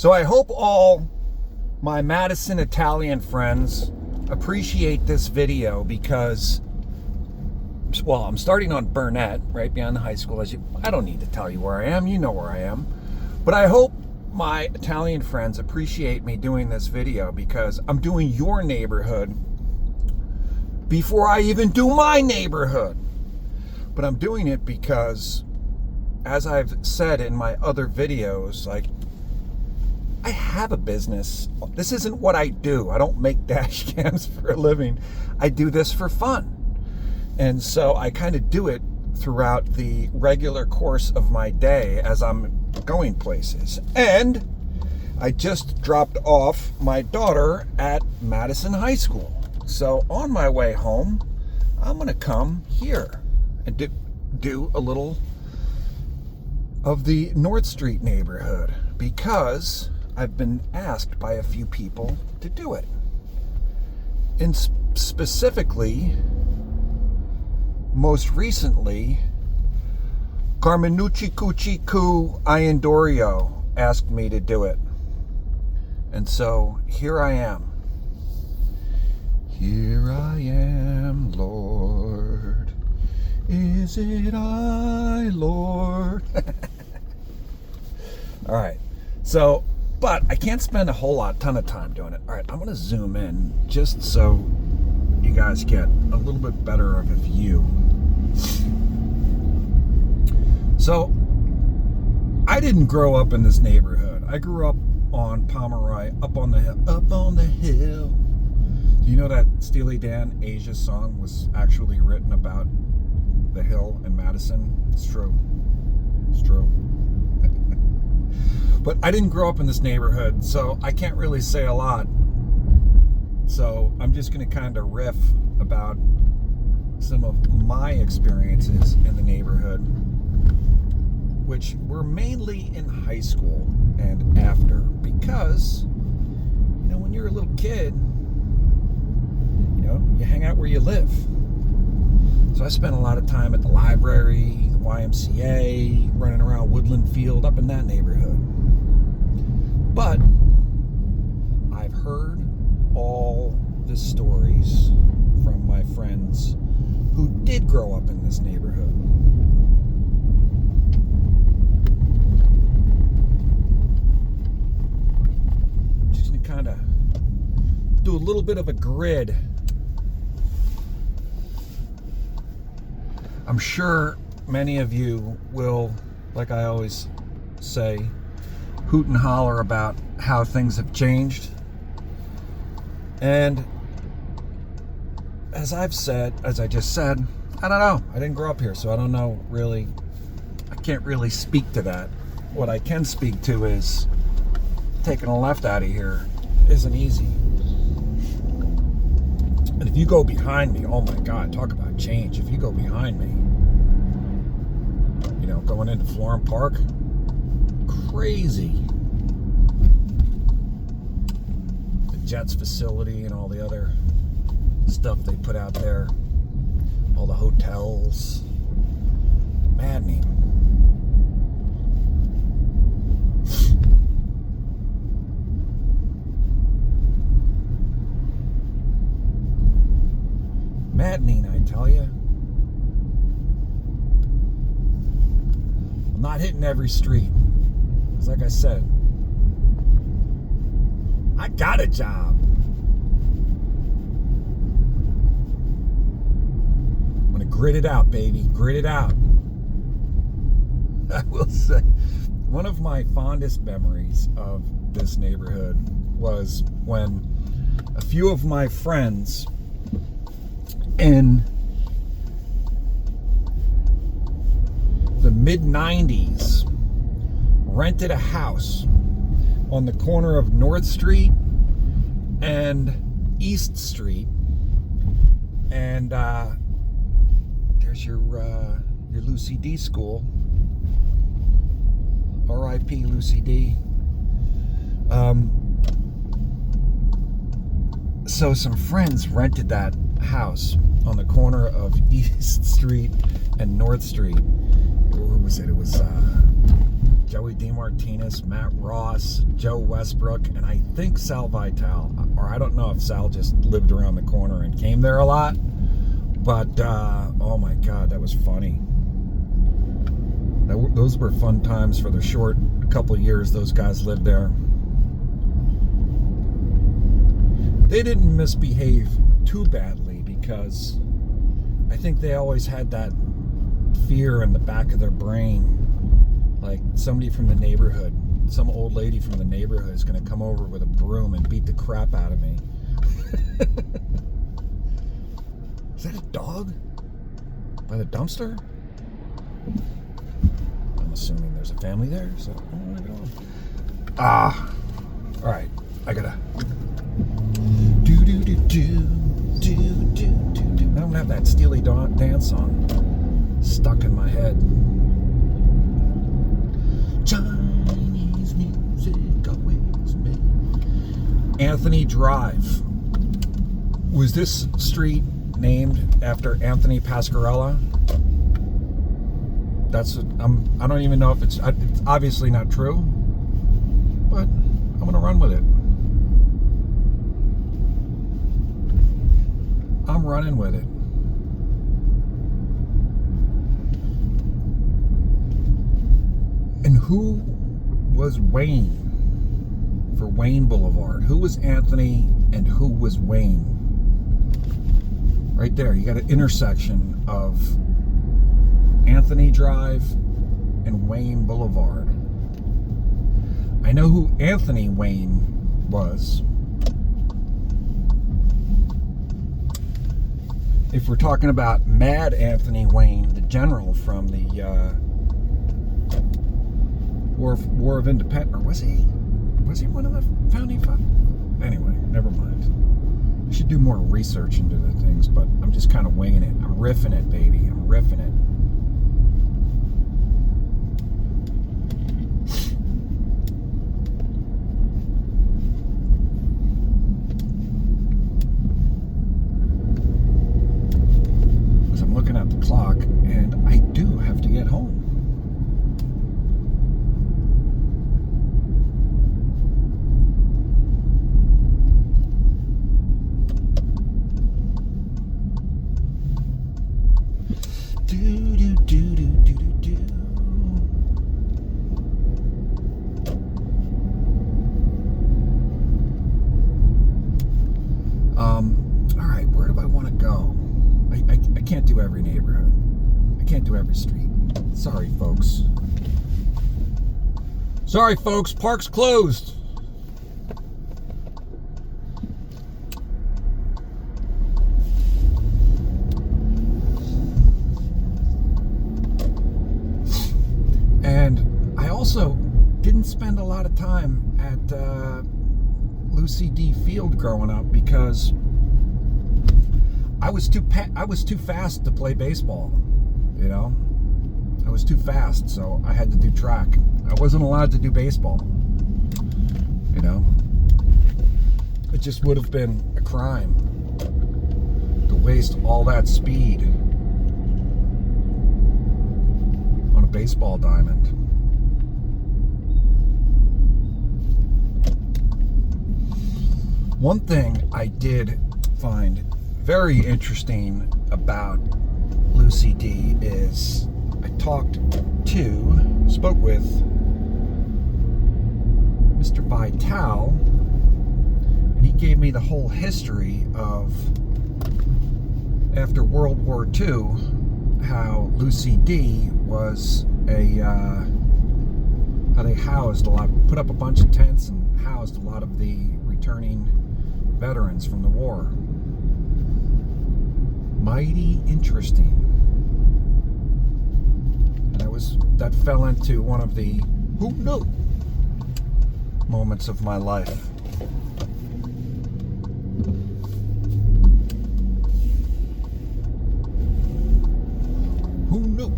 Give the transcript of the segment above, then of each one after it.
So I hope all my Madison Italian friends appreciate this video because, well, I'm starting on Burnett, right beyond the high school. I don't need to tell you where I am. You know where I am. But I hope my Italian friends appreciate me doing this video because I'm doing your neighborhood before I even do my neighborhood. But I'm doing it because, as I've said in my other videos, like, I have a business. This isn't what I do. I don't make dash cams for a living. I do this for fun. And so I kind of do it throughout the regular course of my day as I'm going places. And I just dropped off my daughter at Madison High School. So on my way home, I'm going to come here and do a little of the North Street neighborhood because I've been asked by a few people to do it. And specifically, most recently, Carmenucci Cucci Cu Iandorio asked me to do it. And so here I am. Here I am, Lord. Is it I, Lord? All right. So, but I can't spend a ton of time doing it. All right, I'm going to zoom in just so you guys get a little bit better of a view. So, I didn't grow up in this neighborhood. I grew up on Pomeroy, up on the hill. Do you know that Steely Dan Asia song was actually written about the hill in Madison? It's true. It's true. But I didn't grow up in this neighborhood, so I can't really say a lot. So I'm just going to kind of riff about some of my experiences in the neighborhood, which were mainly in high school and after, because, you know, when you're a little kid, you know, you hang out where you live. So I spent a lot of time at the library, the YMCA, running around Woodland Field, up in that neighborhood. But I've heard all the stories from my friends who did grow up in this neighborhood. Just to kind of do a little bit of a grid. I'm sure many of you will, like I always say, hoot and holler about how things have changed. And as I just said, I don't know. I didn't grow up here, so I don't know really. I can't really speak to that. What I can speak to is taking a left out of here isn't easy. And if you go behind me, oh my God, talk about change. If you go behind me, you know, going into Florham Park, crazy. The Jets facility and all the other stuff they put out there, all the hotels, maddening. Maddening, I tell you. I'm not hitting every street. It's like I said, I got a job. I'm gonna grit it out, baby. Grit it out. I will say, one of my fondest memories of this neighborhood was when a few of my friends in the mid-90s rented a house on the corner of North Street and East Street, and there's your Lucy D school, R.I.P. Lucy D. So some friends rented that house on the corner of East Street and North Street. Who was it? It was Joey DeMartinez, Matt Ross, Joe Westbrook, and I think Sal Vitale. Or I don't know if Sal just lived around the corner and came there a lot. But, oh my God, that was funny. Those were fun times for the short couple years those guys lived there. They didn't misbehave too badly because I think they always had that fear in the back of their brain. Like somebody from the neighborhood, some old lady from the neighborhood is going to come over with a broom and beat the crap out of me. Is that a dog? By the dumpster? I'm assuming there's a family there, so I'm gonna go. Alright, I gotta I don't have that Steely Dan song stuck in my head. Chinese music always made. Anthony Drive. Was this street named after Anthony Pasquarella? I don't even know if it's obviously not true, but I'm gonna run with it. I'm running with it. And who was Wayne for Wayne Boulevard? Who was Anthony and who was Wayne? Right there, you got an intersection of Anthony Drive and Wayne Boulevard. I know who Anthony Wayne was. If we're talking about Mad Anthony Wayne, the general from the War of Independence, or was he one of the founding fathers? Anyway, never mind. I should do more research into the things, but I'm just kind of winging it. I'm riffing it, baby. I'm riffing it. Looking at the clock, and I do have to get home. All right, where do I want to go? I can't do every neighborhood. I can't do every street. Sorry, folks. Sorry, folks. Park's closed. And I also didn't spend a lot of time at Lucy D. Field growing up because I was too fast to play baseball, you know? I was too fast, so I had to do track. I wasn't allowed to do baseball, you know? It just would have been a crime to waste all that speed on a baseball diamond. One thing I did find very interesting about Lucy D is I spoke with Mr. Vitale, and he gave me the whole history of after World War II, how Lucy D was how they housed put up a bunch of tents and housed a lot of the returning veterans from the war. Mighty interesting. And that fell into one of the who knew moments of my life. Who knew?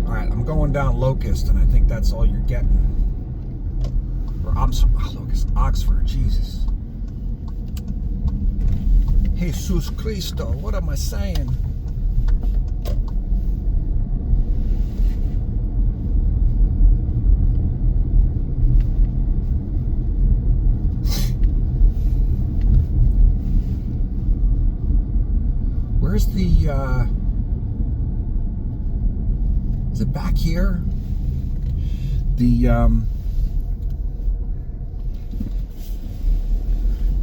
Alright, I'm going down Locust, and I think that's all you're getting. Or Locust, Oxford, Jesus. Jesus Cristo, what am I saying? is it back here?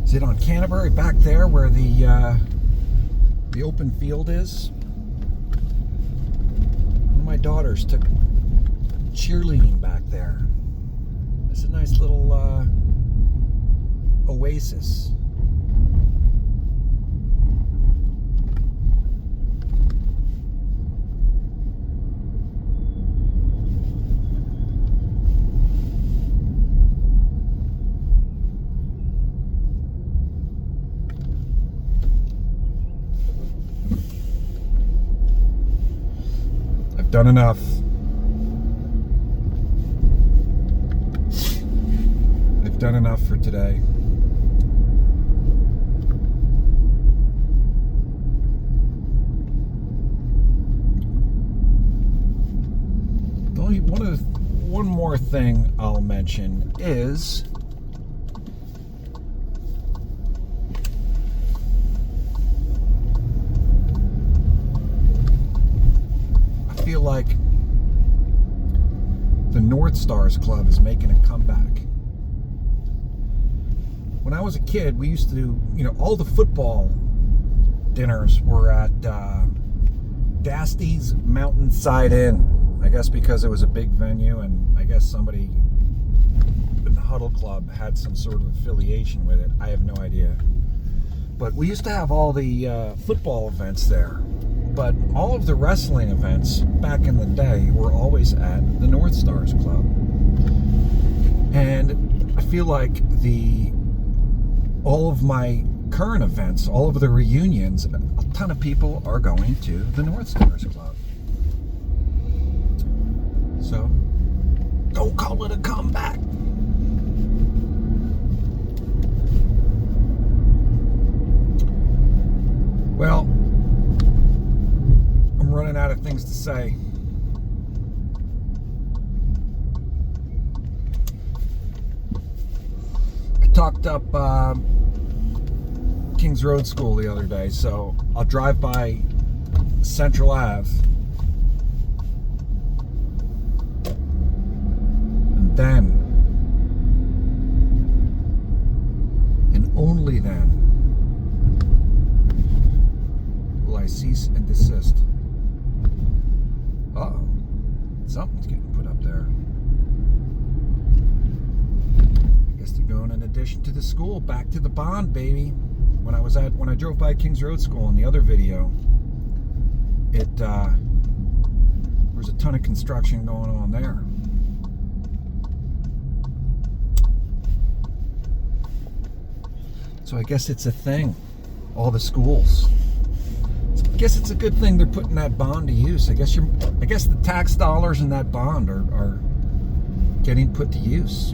Is it on Canterbury back there where the open field is? One of my daughters took cheerleading back there. It's a nice little oasis. I've done enough. I've done enough for today. Only one more thing I'll mention is I feel like the North Stars Club is making a comeback. When I was a kid, we used to do, all the football dinners were at Dasty's Mountainside Inn. I guess because it was a big venue, and I guess somebody in the Huddle Club had some sort of affiliation with it. I have no idea. But we used to have all the football events there. But all of the wrestling events back in the day were always at the North Stars Club. And I feel like all of my current events, all of the reunions, a ton of people are going to the North Stars Club. So, don't call it a comeback. Well, I'm running out of things to say. I talked up Kings Road School the other day, so I'll drive by Central Ave. Then, and only then, will I cease and desist. Uh-oh. Something's getting put up there. I guess they're going in addition to the school, back to the bond, baby. When I drove by Kings Road School in the other video, there was a ton of construction going on there. So I guess it's a thing. All the schools. I guess it's a good thing they're putting that bond to use. I guess the tax dollars in that bond are getting put to use.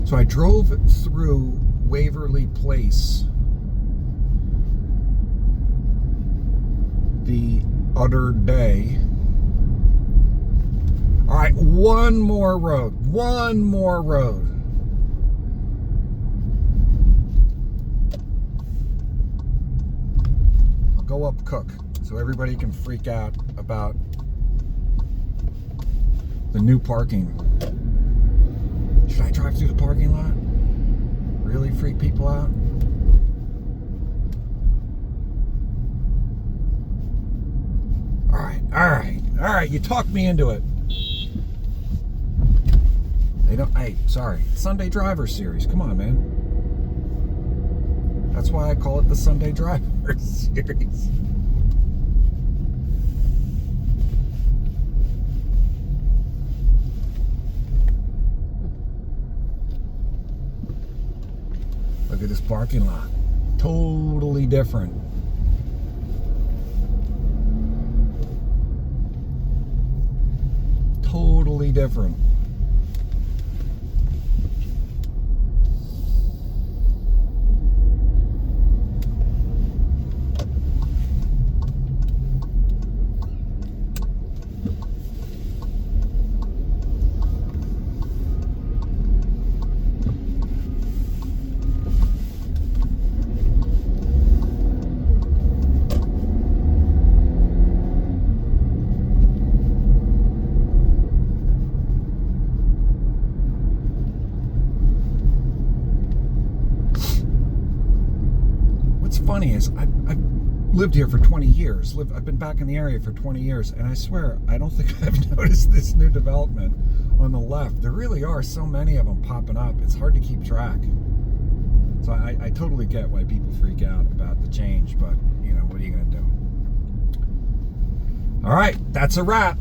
So I drove through Waverly Place the other day. All right, one more road. Go up Cook so everybody can freak out about the new parking. Should I drive through the parking lot? Really freak people out? All right, you talked me into it. Sorry, Sunday Driver Series. Come on, man. That's why I call it the Sunday Driver Series. Look at this parking lot. Totally different. Totally different. funny is I've lived here for 20 years. I've been back in the area for 20 years, and I swear I don't think I've noticed this new development on the left. There really are so many of them popping up. It's hard to keep track. So I totally get why people freak out about the change, but you know, what are you going to do? All right, that's a wrap.